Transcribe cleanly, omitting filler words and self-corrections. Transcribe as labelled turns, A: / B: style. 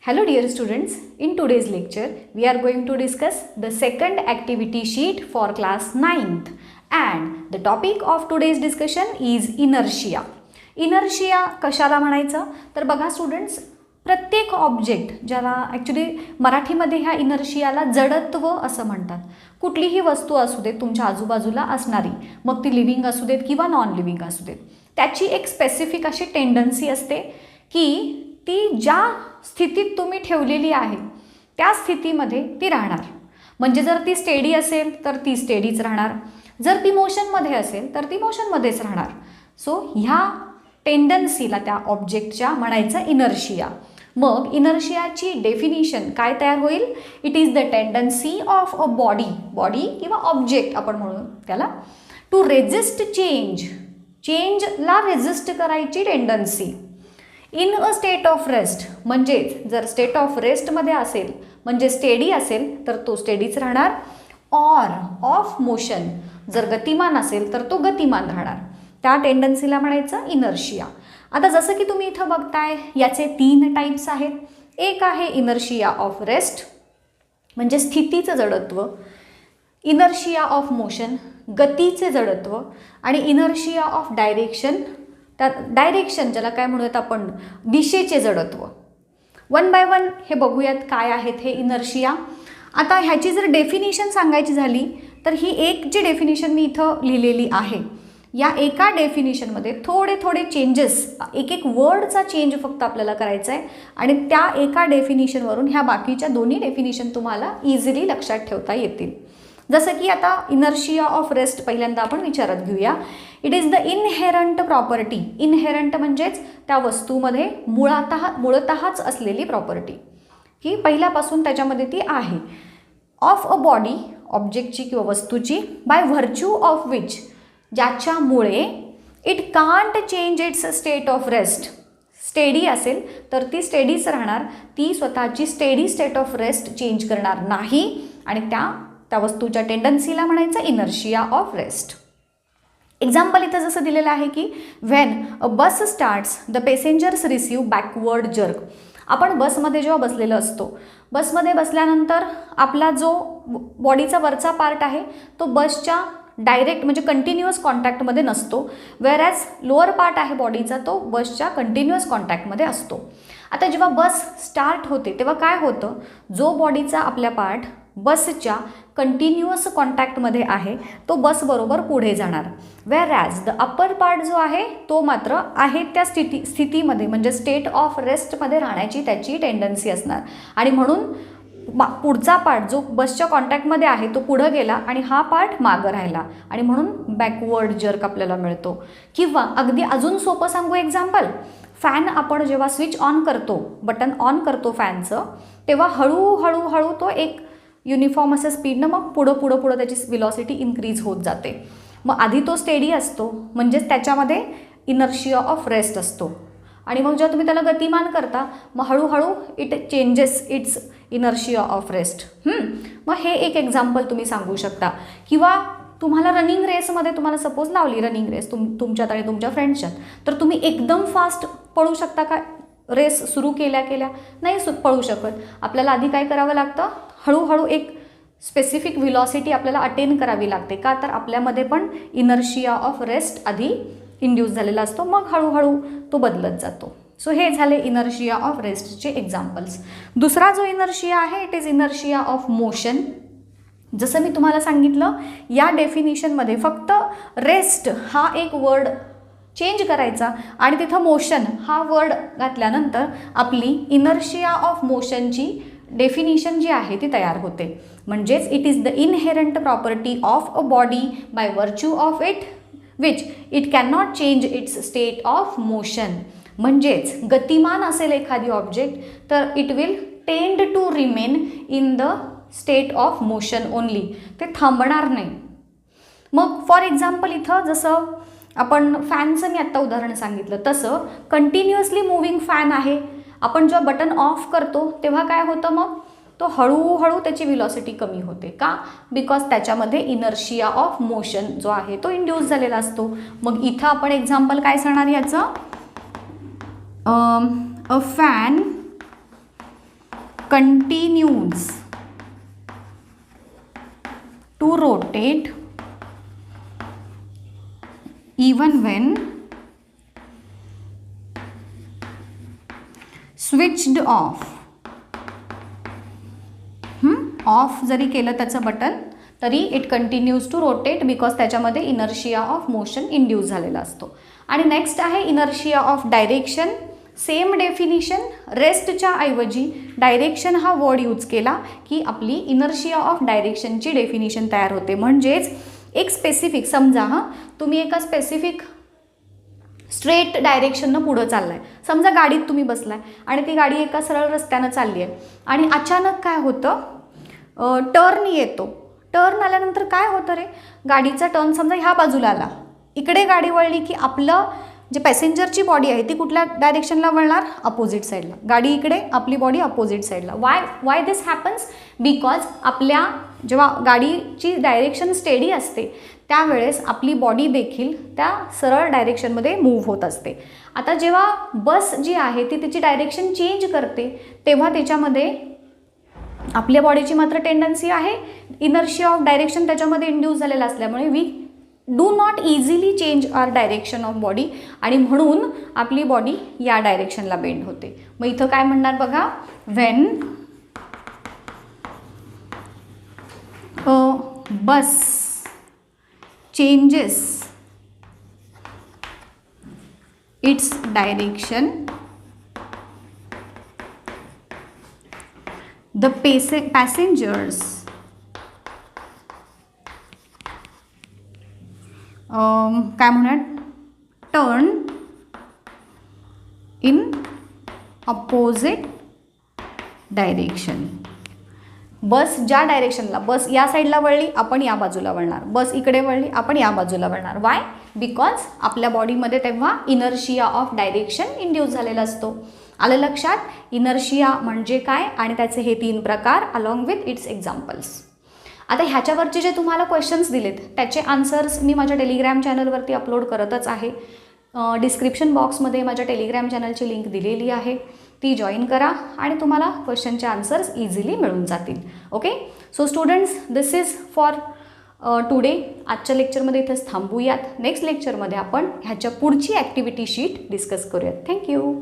A: Hello dear students, in today's lecture we are going to discuss the second activity sheet for class 9th and the topic of today's discussion is inertia. Inertia कशाला म्हणायचं तर बघा students, प्रत्येक object ज्याला actually मराठीमध्ये ह्या इनर्शियाला जडत्व असं म्हणतात. कुठलीही वस्तू असू देत तुमच्या आजूबाजूला असणारी, मग ती लिव्हिंग असू देत किंवा नॉन लिव्हिंग असू देत, त्याची एक स्पेसिफिक अशी टेंडन्सी असते की ती ज्या स्थितीत तुम्ही ठेवलेली आहे त्या स्थितीमध्ये ती राहणार. म्हणजे जर ती स्टेडी असेल तर ती स्टेडीच राहणार, जर ती मोशनमध्ये असेल तर ती मोशनमध्येच राहणार. सो ह्या टेंडन्सीला त्या ऑब्जेक्टच्या म्हणायचं इनर्शिया. मग इनर्शियाची डेफिनिशन काय तयार होईल? It is the tendency of a body किंवा ऑब्जेक्ट आपण म्हणू त्याला, टू रेजिस्ट चेंजला रेजिस्ट करायची tendency in a state of rest. म्हणजेच जर स्टेट ऑफ रेस्टमध्ये असेल म्हणजे स्टेडी असेल तर तो स्टेडीच राहणार, ऑर ऑफ मोशन जर गतिमान असेल तर तो गतिमान राहणार. त्या टेंडन्सीला म्हणायचं इनर्शिया. आता जसं की तुम्ही इथं बघताय याचे 3 टाईप्स आहेत. एक आहे इनर्शिया ऑफ रेस्ट म्हणजे स्थितीचं जडत्व, इनर्शिया ऑफ मोशन गतीचे जडत्व, आणि इनर्शिया ऑफ डायरेक्शन ज्याला काय म्हणूयात आपण दिशेचे जडत्व. वन बाय वन हे बघूयात काय आहेत हे इनर्शिया. आता ह्याची जर डेफिनिशन सांगायची झाली तर ही एक जी डेफिनिशन मी इथं लिहिलेली आहे, या एका डेफिनिशनमध्ये थोडे चेंजेस, एक वर्डचा चेंज फक्त आपल्याला करायचा आहे आणि त्या एका डेफिनिशनवरून ह्या बाकीच्या दोन्ही डेफिनिशन तुम्हाला इझिली लक्षात ठेवता येतील. जसं की आता इनर्शिया ऑफ रेस्ट पहिल्यांदा आपण विचारात घेऊया. It is the inherent property. Inherent म्हणजेच त्या वस्तूमध्ये मूळतःच असलेली प्रॉपर्टी की पहिल्यापासून त्याच्यामध्ये ती आहे, ऑफ अ बॉडी ऑब्जेक्टची किंवा वस्तूची, बाय व्हर्च्यू ऑफ विच ज्याच्यामुळे it can't change its state of rest. Steady असेल तर ती स्टेडीच राहणार, ती स्वतःची steady state of rest change करणार नाही आणि त्या वस्तूच्या टेंडन्सीला म्हणायचं इनर्शिया ऑफ रेस्ट. एक्झाम्पल इथं जसं दिलेलं आहे की when a bus starts the passengers receive backward jerk. आपण बसमध्ये जेव्हा बसलेलो असतो, बसमध्ये बसल्यानंतर आपला जो बॉडीचा वरचा पार्ट आहे तो बसच्या डायरेक्ट म्हणजे कंटिन्युअस कॉन्टॅक्टमध्ये नसतो, वेअरॅज लोअर पार्ट आहे बॉडीचा तो बसच्या कंटिन्युअस कॉन्टॅक्टमध्ये असतो. आता जेव्हा बस स्टार्ट होते तेव्हा काय होतं, जो बॉडीचा आपल्या पार्ट बसच्या कंटिन्युअस कॉन्टॅक्टमध्ये आहे तो बसबरोबर पुढे जाणार, वेअरॅज द अप्पर पार्ट जो आहे तो मात्र आहे त्या स्थितीमध्ये म्हणजे स्टेट ऑफ रेस्टमध्ये राहण्याची त्याची टेंडन्सी असणार आणि म्हणून पुढचा पार्ट जो बसच्या कॉन्टॅक्टमध्ये आहे तो पुढं गेला आणि हा पार्ट मागं राहिला आणि म्हणून बॅकवर्ड जर्क आपल्याला मिळतो. किंवा अगदी अजून सोपं सांगू एक्झाम्पल, फॅन आपण जेव्हा स्विच ऑन करतो, बटन ऑन करतो फॅनचं, तेव्हा हळूहळू तो एक युनिफॉर्म असं स्पीडनं मग पुढं त्याची व्हेलॉसिटी इन्क्रीज होत जाते. मग आधी तो स्टेडी असतो म्हणजेच त्याच्यामध्ये इनर्शिया ऑफ रेस्ट असतो आणि मग जेव्हा तुम्ही त्याला गतिमान करता मग हळूहळू it changes it's inertia of rest. मग हे एक एक्झाम्पल तुम्ही सांगू शकता. किंवा तुम्हाला रनिंग रेसमध्ये तुम्हाला सपोज लावली रनिंग रेस तुमच्यात आणि तुमच्या फ्रेंड्सच्यात, तर तुम्ही एकदम फास्ट पळू शकता का? रेस सुरू केल्या नाही पळू शकत. आपल्याला आधी काय करावं लागतं, हळूहळू एक स्पेसिफिक व्हेलॉसिटी आपल्याला अटेन करावी लागते. का तर आपल्यामध्ये पण इनर्शिया ऑफ रेस्ट आधी इंड्यूस झालेला असतो, मग हळूहळू तो बदलत जातो. सो हे झाले इनर्शिया ऑफ रेस्टचे एक्झाम्पल्स. दुसरा जो इनर्शिया आहे it is inertia of motion. जसं मी तुम्हाला सांगितलं या डेफिनिशनमध्ये फक्त रेस्ट हा एक वर्ड चेंज करायचा आणि तिथं मोशन हा वर्ड घातल्यानंतर आपली इनर्शिया ऑफ मोशनची डेफिनिशन जी आहे ती तयार होते. म्हणजेच it is the inherent property of a body by virtue of it which it can not change its state of motion. म्हणजेच गतिमान असेल एखादी ऑब्जेक्ट तर it will tend to remain in the state of motion only, ते थांबणार नाही. मग for example इथं जसं आपण फॅनचं मी आत्ता उदाहरण सांगितलं तसं कंटिन्युअसली मूव्हिंग फॅन आहे, आपण जेव्हा बटन ऑफ करतो तेव्हा काय होतं, मग तो हळूहळू त्याची व्हेलॉसिटी कमी होते. का? बिकॉज त्याच्यामध्ये इनर्शिया ऑफ मोशन जो आहे तो इंड्यूस झालेला असतो. मग इथं आपण एक्झाम्पल काय सांगणार याचं, a fan continues to rotate even when switched off. Off जरी केलं त्याचं बटन तरी it continues to rotate because त्याच्यामध्ये इनर्शिया ऑफ मोशन इंड्यूस झालेला असतो. आणि नेक्स्ट आहे inertia of direction. Same definition, रेस्टच्या ऐवजी डायरेक्शन हा वर्ड यूज केला की आपली इनर्शिया ऑफ डायरेक्शनची डेफिनिशन तयार होते. म्हणजेच एक स्पेसिफिक, समजा तुम्ही एका स्पेसिफिक स्ट्रेट डायरेक्शननं पुढं चाललाय. समजा गाडीत तुम्ही बसलाय आणि ती गाडी एका सरळ रस्त्यानं चालली आहे आणि अचानक काय होतं, टर्न येतो. टर्न आल्यानंतर काय होतं रे, गाडीचा टर्न समजा ह्या बाजूला आला, इकडे गाडी वळली की आपलं जे पॅसेंजरची बॉडी आहे ती कुठल्या डायरेक्शनला वळणार, अपोजिट साईडला. गाडी इकडे, आपली बॉडी अपोजिट साईडला. वाय दिस हॅपन्स, बिकॉज आपल्या जेव्हा गाडीची डायरेक्शन स्टेडी असते त्यावेळेस आपली बॉडी देखील त्या सरळ डायरेक्शनमध्ये मूव्ह होत असते. आता जेव्हा बस जी आहे ती तिची डायरेक्शन चेंज करते तेव्हा त्याच्यामध्ये आपल्या बॉडीची मात्र टेंडन्सी आहे इनर्शिया ऑफ डायरेक्शन त्याच्यामध्ये इंड्यूस झालेला असल्यामुळे we do not easily change our direction of body आणि म्हणून आपली बॉडी या डायरेक्शनला बेंड होते. मग इथं काय म्हणणार बघा, when a bus changes its direction the passengers काय म्हणूयात, टर्न इन अपोजिट डायरेक्शन. बस ज्या डायरेक्शनला, बस या साईडला वळली आपण या बाजूला वळणार, बस इकडे वळली आपण या बाजूला वळणार. वाय, बिकॉज आपल्या बॉडीमध्ये तेव्हा इनर्शिया ऑफ डायरेक्शन इंड्यूस झालेला असतो. आलं लक्षात, इनर्शिया म्हणजे काय आणि त्याचे हे 3 प्रकार अलॉंग विथ इट्स एक्झाम्पल्स. आता ह्याच्यावरचे जे तुम्हाला क्वेश्चन्स दिलेत त्याचे आन्सर्स मी माझ्या टेलिग्रॅम चॅनलवरती अपलोड करतच आहे. डिस्क्रिप्शन बॉक्समध्ये माझ्या टेलिग्रॅम चॅनलची लिंक दिलेली आहे, ती जॉईन करा आणि तुम्हाला क्वेश्चनचे आन्सर्स इझिली मिळून जातील. Okay, so students, this is for today. आजच्या लेक्चरमध्ये इथंच थांबूयात. नेक्स्ट लेक्चरमध्ये आपण ह्याच्या पुढची ॲक्टिव्हिटी शीट डिस्कस करूयात. थँक्यू.